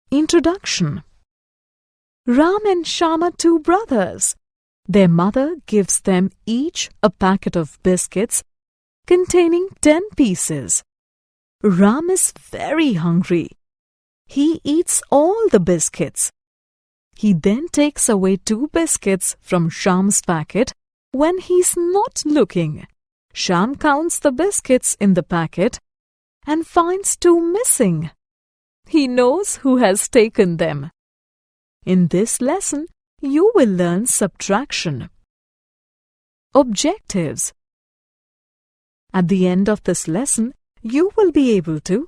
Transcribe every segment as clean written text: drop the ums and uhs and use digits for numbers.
Introduction. Ram and Shyam are two brothers. Their mother gives them each a packet of biscuits containing 10 pieces. Ram is very hungry. He eats all the biscuits. He then takes away 2 biscuits from Shyam's packet when he's not looking. Shyam counts the biscuits in the packet and finds 2 missing. He knows who has taken them. In this lesson, you will learn subtraction. Objectives. At the end of this lesson, you will be able to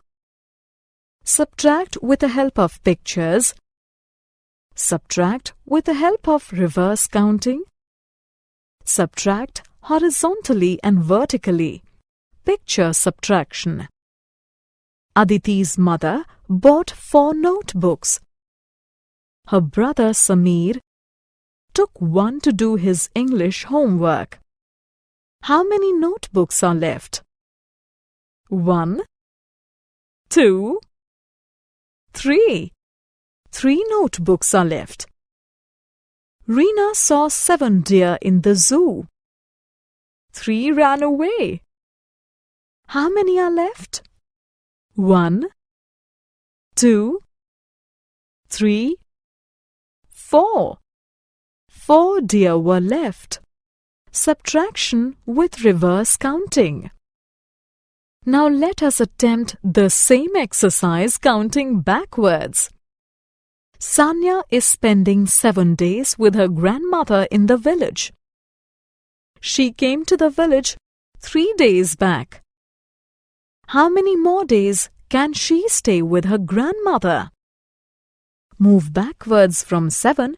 subtract with the help of pictures, subtract with the help of reverse counting, subtract horizontally and vertically, picture subtraction. Aditi's mother bought 4 notebooks. Her brother Sameer took one to do his English homework. How many notebooks are left? 1, 2, 3. 3 notebooks are left. Reena saw 7 deer in the zoo. 3 ran away. How many are left? 1, 2, 3, 4. 4 deer were left. Subtraction with reverse counting. Now let us attempt the same exercise counting backwards. Sanya is spending 7 days with her grandmother in the village. She came to the village 3 days back. How many more days can she stay with her grandmother? Move backwards from 7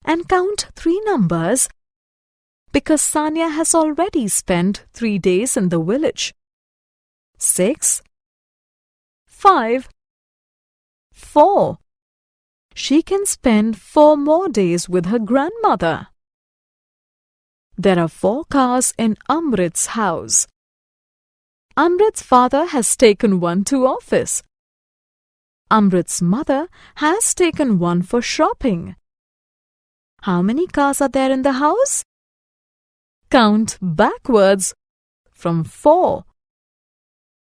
and count 3 numbers because Sanya has already spent 3 days in the village. 6, 5, 4. She can spend 4 more days with her grandmother. There are 4 cars in Amrit's house. Amrit's father has taken one to office. Amrit's mother has taken one for shopping. How many cars are there in the house? Count backwards from 4.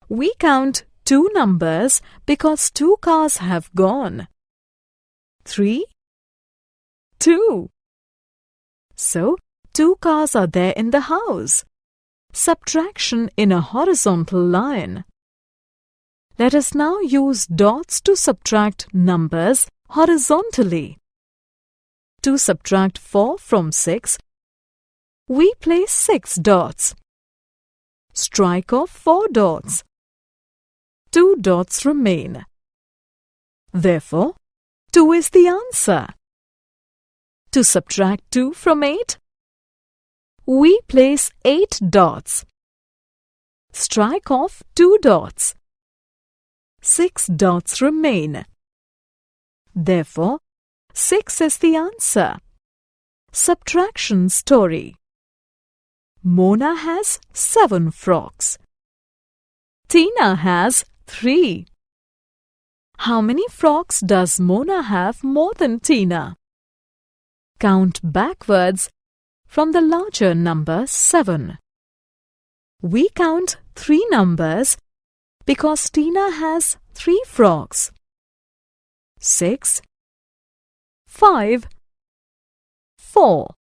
We count 2 numbers because 2 cars have gone. 3, 2. So, 2 cars are there in the house. Subtraction in a horizontal line. Let us now use dots to subtract numbers horizontally. To subtract 4 from 6, we place 6 dots. Strike off 4 dots. 2 dots remain. Therefore, 2 is the answer. To subtract 2 from 8, we place 8 dots. Strike off 2 dots. 6 dots remain. Therefore, 6 is the answer. Subtraction story. Mona has 7 frocks. Tina has 3. How many frocks does Mona have more than Tina? Count backwards from the larger number 7. We count 3 numbers because Tina has 3 frocks. 6, 5, 4.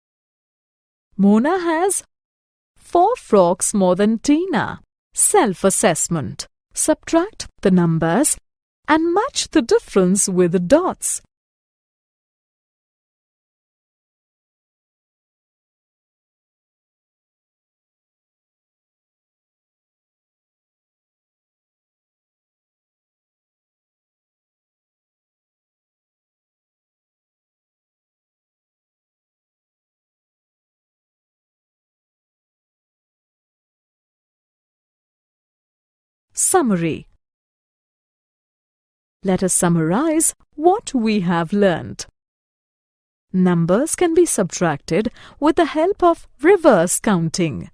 Mona has 4 frocks more than Tina. Self-assessment. Subtract the numbers and match the difference with the dots. Summary. Let us summarize what we have learned. Numbers can be subtracted with the help of reverse counting.